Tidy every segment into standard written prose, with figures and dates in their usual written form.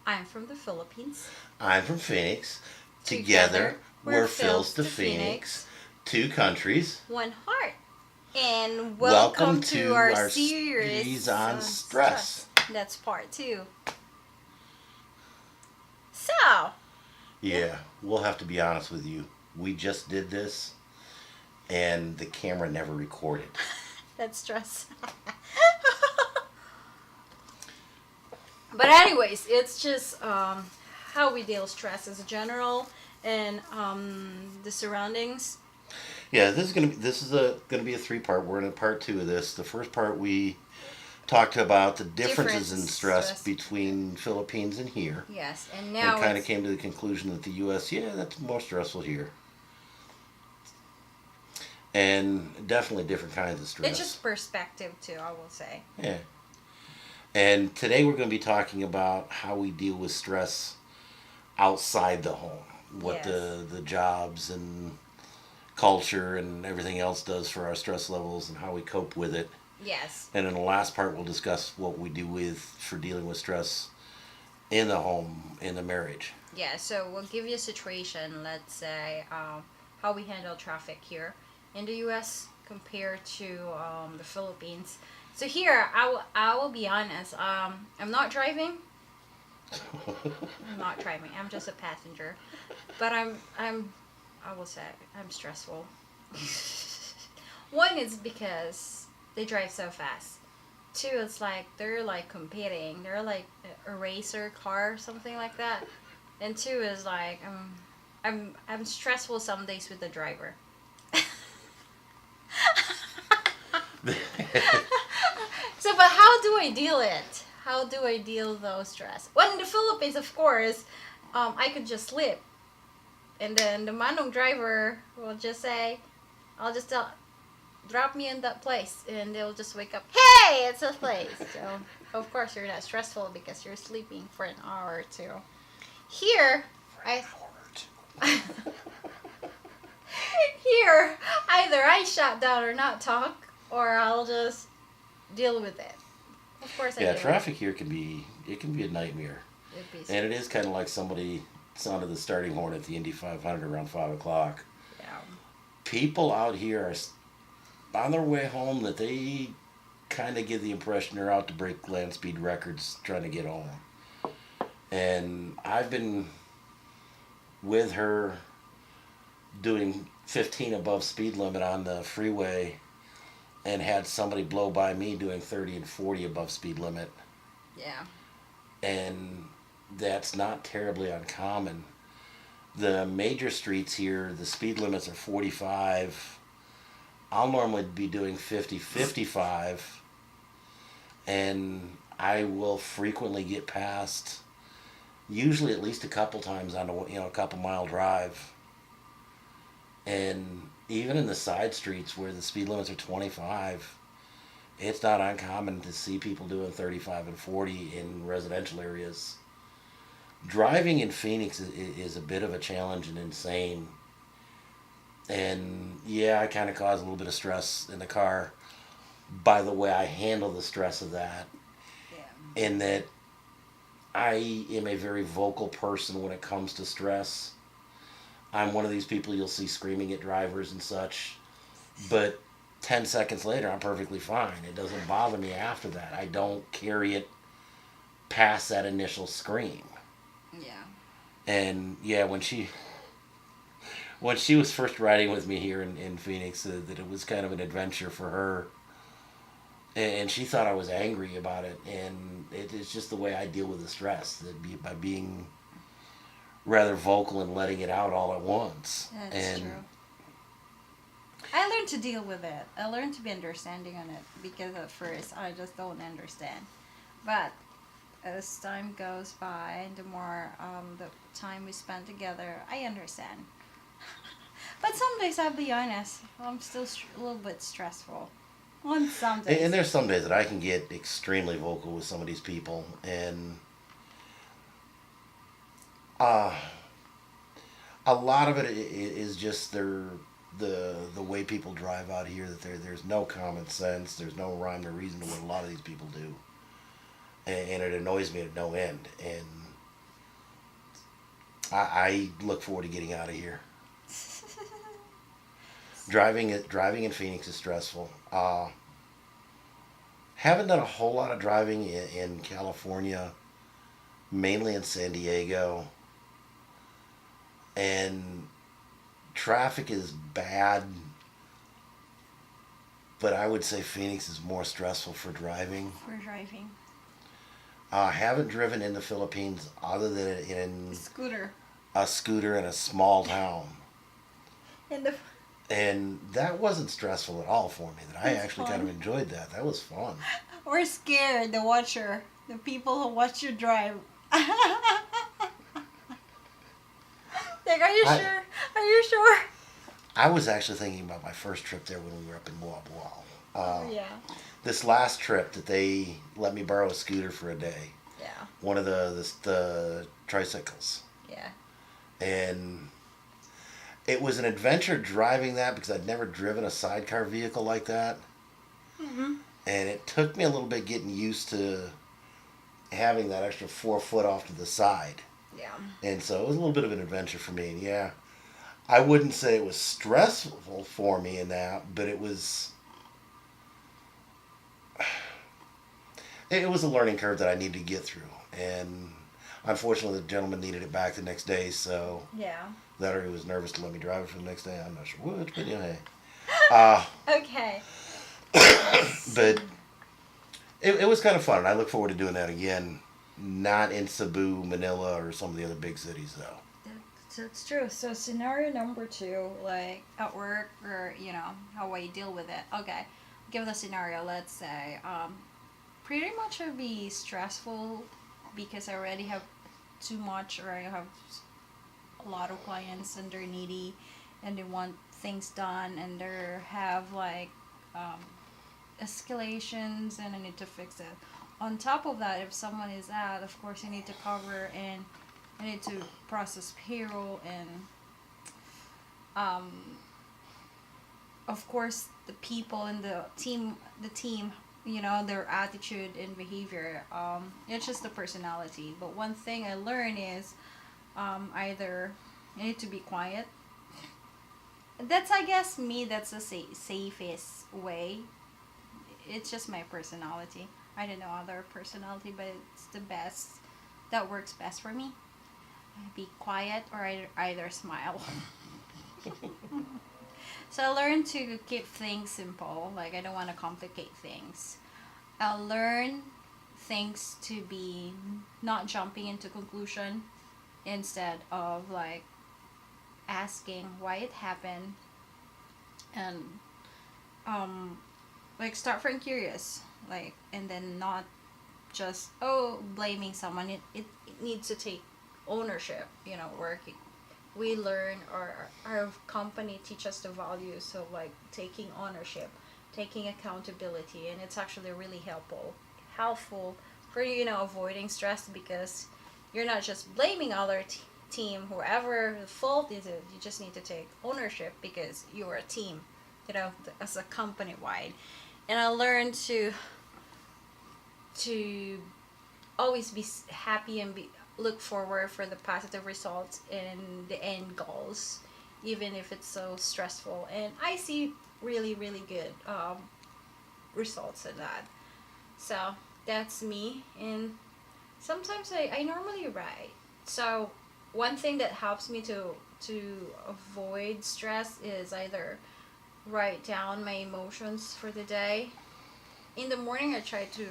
I'm from the Philippines. I'm from Phoenix. Together, Together, we're we're Phil's Phil's to to Phoenix. Phoenix. Two countries. One heart. And welcome Welcome to to our our series series on on stress. stress. That's part two. So, yeah, Yeah, we'll have to be honest with you. We just did this, and the camera never recorded. that's stress. But anyways, it's just how we deal with stress as a general and the surroundings. Yeah, this is gonna be a three-part. We're in a part two of this. The first part we talked about the differences in stress Stress. between Philippines and here, Yes, and and now kind of it's came to the conclusion that the U.S. yeah, that's more stressful here, and definitely different kinds of it's stress. just perspective too, I will say. Yeah. And today we're going to be talking about how we deal with stress outside the home, what Yes. the jobs and culture and everything else does for our stress levels and how we cope with it. Yes. And in the last part, we'll discuss what we do with for dealing with stress in the home, in the marriage. Yeah, so we'll give you a situation, let's say, how we handle traffic here in the US compared to the Philippines. So here, I will be honest, I'm not driving. I'm not driving. I'm just a passenger. But I will say, I'm stressful. One is because they drive so fast. Two, it's like they're like competing. They're like a racer car, something like that. And two is like I'm stressful some days with the driver. So, but how do I deal it? How do I deal those stress? Well, in the Philippines, of course, I could just sleep, and then the manong driver will just say, "I'll just drop me in that place," and they'll just wake up. Hey, it's a place. So, of course, you're not stressful because you're sleeping for an hour or two. Here, I here either I shut down or not talk, or I'll just deal with it. Of course, I Yeah, deal traffic here can be a nightmare, with it. and it is kind of like somebody sounded the starting horn at the Indy 500 around 5 o'clock. Yeah. People out here are on their way home that they kind of give the impression they're out to break land speed records trying to get home. And I've been with her doing 15 above speed limit on the freeway and had somebody blow by me doing 30 and 40 above speed limit. Yeah. And that's not terribly uncommon. The major streets here, the speed limits are 45. I'll normally be doing 50, 55, and I will frequently get past, usually at least a couple times on a couple mile drive. And even in the side streets where the speed limits are 25, it's not uncommon to see people doing 35 and 40 in residential areas. Driving in Phoenix is a bit of a challenge and insane. And yeah, I kind of cause a little bit of stress in the car by the way I handle the stress of that. Yeah. In that I am a very vocal person when it comes to stress. I'm one of these people you'll see screaming at drivers and such, but 10 seconds later I'm perfectly fine. It doesn't bother me after that. I don't carry it past that initial scream. Yeah. And yeah, when she was first riding with me here in Phoenix, that it was kind of an adventure for her, and she thought I was angry about it, and it's just the way I deal with the stress, by being rather vocal and letting it out all at once. That's And true. I learned to deal with it. I learned to be understanding on it because at first I just don't understand. But as time goes by, the more the time we spend together, I understand. But some days, I'll be honest, I'm still a little bit stressful. On some and days. there's some days that I can get extremely vocal with some of these people, and uh, a lot of it is just the way people drive out here. That there's no common sense, there's no rhyme or reason to what a lot of these people do, and it annoys me at no end. And I look forward to getting out of here. Driving in Phoenix is stressful. Haven't done a whole lot of driving in California, mainly in San Diego, and traffic is bad. But I would say Phoenix is more stressful for driving. For driving. I haven't driven in the Philippines other than in Scooter. a scooter in a small town. And the And that wasn't stressful at all for me. That I It's actually fun. kind of enjoyed that. That was fun. We're scared, the watcher. The people who watch you drive. Like, are you I- sure? Are you sure? I was actually thinking about my first trip there when we were up in Boa Boa. Yeah. This last trip that they let me borrow a scooter for a day, Yeah. one of the tricycles, Yeah. and it was an adventure driving that because I'd never driven a sidecar vehicle like that, Mm-hmm. and it took me a little bit getting used to having that extra 4 foot off to the side, Yeah. and so it was a little bit of an adventure for me. And yeah, I wouldn't say it was stressful for me in that, but it was a learning curve that I needed to get through, and unfortunately the gentleman needed it back the next day, so Yeah. that or he was nervous to let me drive it for the next day. I'm not sure which, but yeah, hey. Uh, Okay. but it was kind of fun, and I look forward to doing that again. Not in Cebu, Manila, or some of the other big cities, though. That's true. So scenario number 2, like at work or how I deal with it. Okay, give the scenario. Let's say pretty much it would be stressful because I already have too much, or I have a lot of clients and they're needy and they want things done and they have like escalations and I need to fix it. On top of that, if someone is out, of course I need to cover and I need to process payroll and of course the people in the team, their attitude and behavior. It's just the personality. But one thing I learned is either you need to be quiet. That's, I guess, me. That's the safest way. It's just my personality. I don't know other personality, but it's the best. That works best for me. Be quiet or either smile. So I learned to keep things simple. Like I don't want to complicate things. I learn things to be not jumping into conclusion instead of like asking why it happened and like start from curious, like, and then not just blaming someone. It needs to take ownership, working. We learn, or our company teach us the values of like taking ownership, taking accountability, and it's actually really helpful for avoiding stress because you're not just blaming other team, whoever the fault is. You just need to take ownership because you're a team, as a company wide. And I learned to always be happy and look forward for the positive results and the end goals, even if it's so stressful. And I see really, really good results in that. So that's me. And sometimes I normally write. So one thing that helps me to avoid stress is either write down my emotions for the day. In the morning, I try to,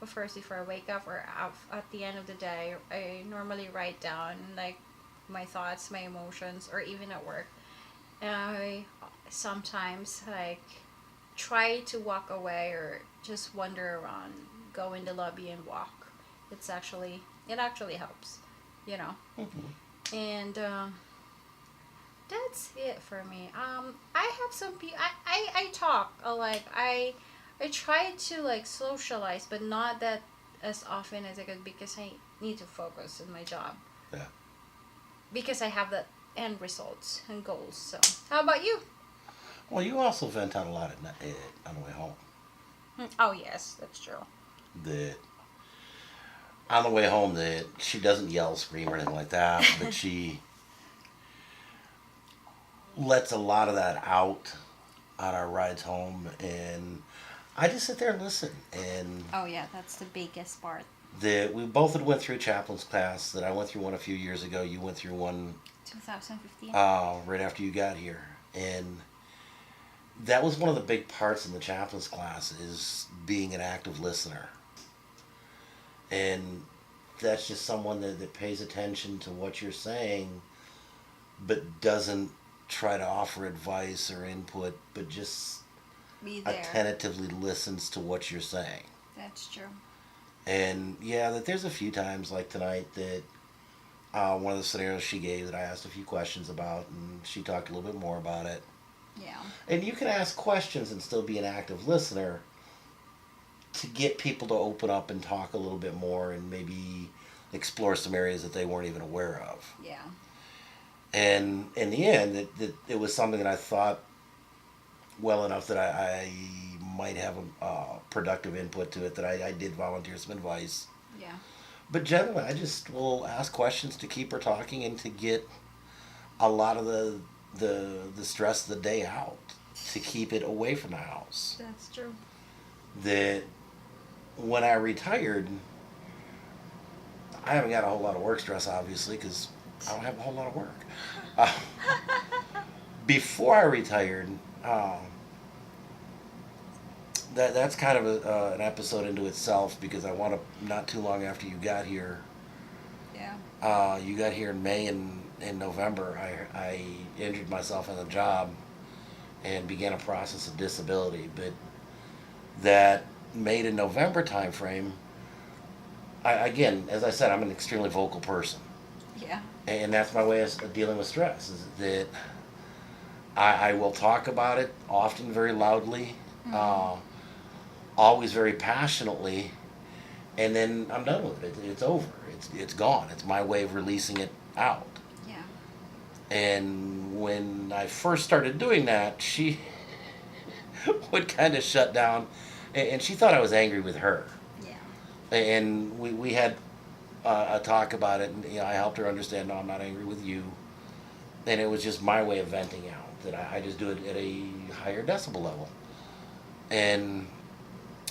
first before I wake up or at the end of the day, I normally write down like my thoughts, my emotions, or even at work. And I sometimes like try to walk away or just wander around, go in the lobby and walk. It actually helps, you know. Mm-hmm. And that's it for me. I have some people. I talk. I try to like socialize, but not that as often as I could because I need to focus on my job. Yeah. Because I have the end results and goals. So, how about you? Well, you also vent out a lot on the way home. Oh yes, that's true. That on the way home that she doesn't yell, scream, or anything like that, but she lets a lot of that out on our rides home, and I just sit there and listen. And Oh yeah, that's the biggest part. we both had went through chaplain's class. That I went through one a few years ago. You went through one 2015. right after you got here, and that was one of the big parts in the chaplain's class is being an active listener. And that's just someone that pays attention to what you're saying, but doesn't try to offer advice or input, but just Be there. attentively listens to what you're saying. That's true. And yeah, that there's a few times like tonight that one of the scenarios she gave that I asked a few questions about, and she talked a little bit more about it. Yeah. And you can ask questions and still be an active listener to get people to open up and talk a little bit more and maybe explore some areas that they weren't even aware of. Yeah. And in the end, it was something that I thought well enough that I might have a productive input to it, that I did volunteer some advice. Yeah. But generally, I just will ask questions to keep her talking and to get a lot of the stress of the day out, to keep it away from the house. That's true. That when I retired, I haven't got a whole lot of work stress, obviously, because I don't have a whole lot of work. Uh, Before I retired, that's kind of an episode into itself, because I want to, not too long after you got here, you got here in May and in November, I injured myself on the job and began a process of disability. But that May to November time frame, again, as I said, I'm an extremely vocal person. Yeah. And that's my way of dealing with stress, is that I will talk about it often very loudly, always very passionately, and then I'm done with it. It's over. It's gone. It's my way of releasing it out. Yeah. And when I first started doing that, she would kind of shut down, and she thought I was angry with her. Yeah. And we had a talk about it, and I helped her understand, no, I'm not angry with you. And it was just my way of venting out, that I just do it at a higher decibel level. And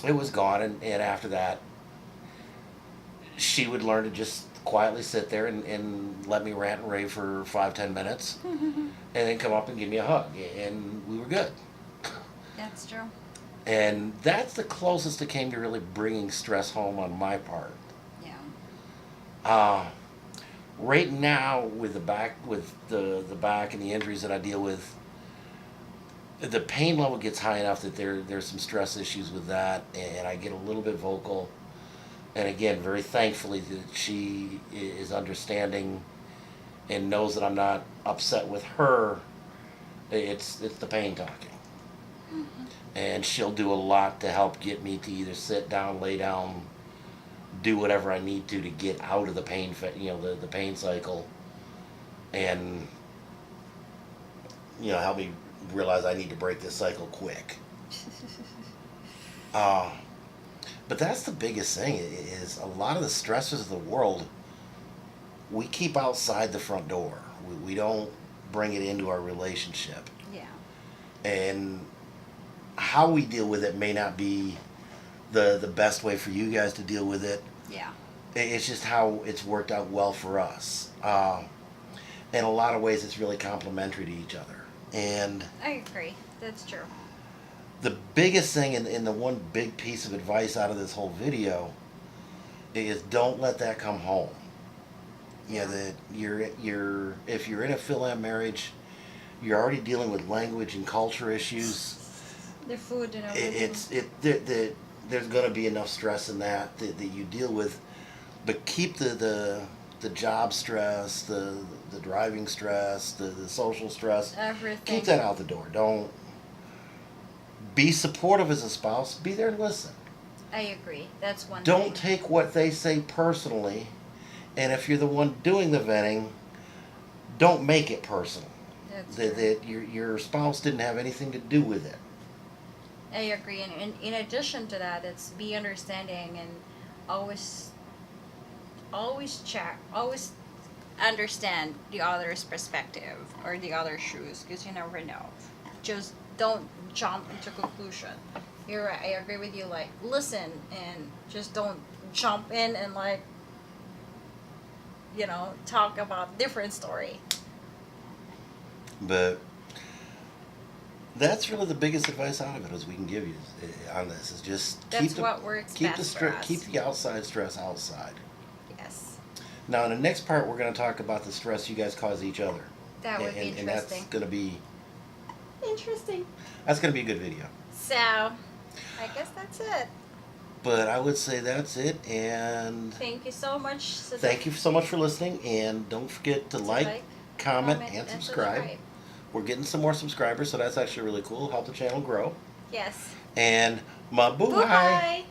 it was gone, and after that, she would learn to just quietly sit there and let me rant and rave for 5-10 minutes, and then come up and give me a hug, and we were good. That's true. And that's the closest it came to really bringing stress home on my part. Yeah. Right now, with the back and the injuries that I deal with, the pain level gets high enough that there's some stress issues with that, and I get a little bit vocal. And again, very thankfully that she is understanding and knows that I'm not upset with her. It's the pain talking. Mm-hmm. And she'll do a lot to help get me to either sit down, lay down, do whatever I need to get out of the pain, the pain cycle, and help me realize I need to break this cycle quick. But that's the biggest thing, is a lot of the stressors of the world we keep outside the front door. We don't bring it into our relationship. Yeah. And how we deal with it may not be the best way for you guys to deal with it. Yeah. It's just how it's worked out well for us. In a lot of ways, it's really complementary to each other. And I agree. That's true. the biggest thing, and the one big piece of advice out of this whole video, is don't let that come home. That if you're in a fil-am marriage, you're already dealing with language and culture issues. The food and everything. There's going to be enough stress in that you deal with, but keep the job stress, the driving stress, the social stress. Everything. Keep that out the door. Don't be supportive as a spouse. Be there and listen. I agree. That's one Don't thing. take what they say personally, and if you're the one doing the venting, don't make it personal. That's That your spouse didn't have anything to do with it. I agree. And in addition to that, it's be understanding and always always check, always understand the other's perspective or the other's shoes, because you never know. Just don't jump into conclusion. You're right. I agree with you. Like, listen and just don't jump in and like, talk about different story. But that's really the biggest advice out of it as we can give you on this is just That's what works best for us. keep the outside stress outside. Yes. Now in the next part we're going to talk about the stress you guys cause each other. That would be interesting. And that's going to be Interesting. That's going to be a good video. So, I guess that's it. But I would say that's it, and thank you so much. Thank you so much for listening, and don't forget to like, comment, and subscribe. We're getting some more subscribers, so that's actually really cool. Help the channel grow. Yes. And mabuhay.